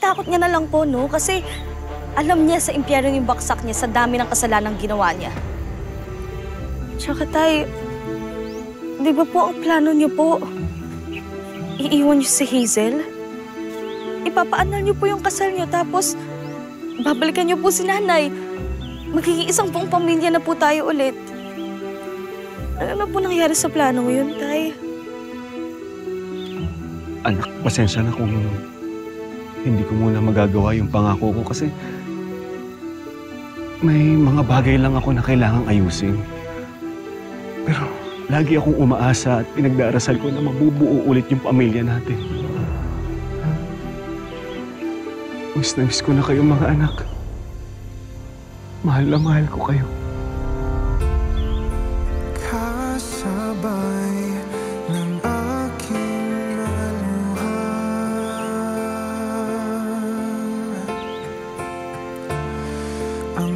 takot niya na lang po, no? Kasi alam niya sa impyerno yung baksak niya sa dami ng kasalanang ginawa niya. Tsaka tay, di ba po ang plano niyo po? Iiwan niyo si Hazel? Ipapaanal niyo po yung kasal niyo tapos babalikan niyo po si nanay. Magiging isang buong pamilya na po tayo ulit. Ano na po nangyari sa plano mo yun, tay? Anak, pasensya na kung hindi ko muna magagawa yung pangako ko kasi may mga bagay lang ako na kailangang ayusin. Pero lagi akong umaasa at pinagdarasal ko na mabubuo ulit yung pamilya natin. Miss na miss ko na kayong mga anak. Mahal na mahal ko kayo. Kasabay ng aking aluhan ang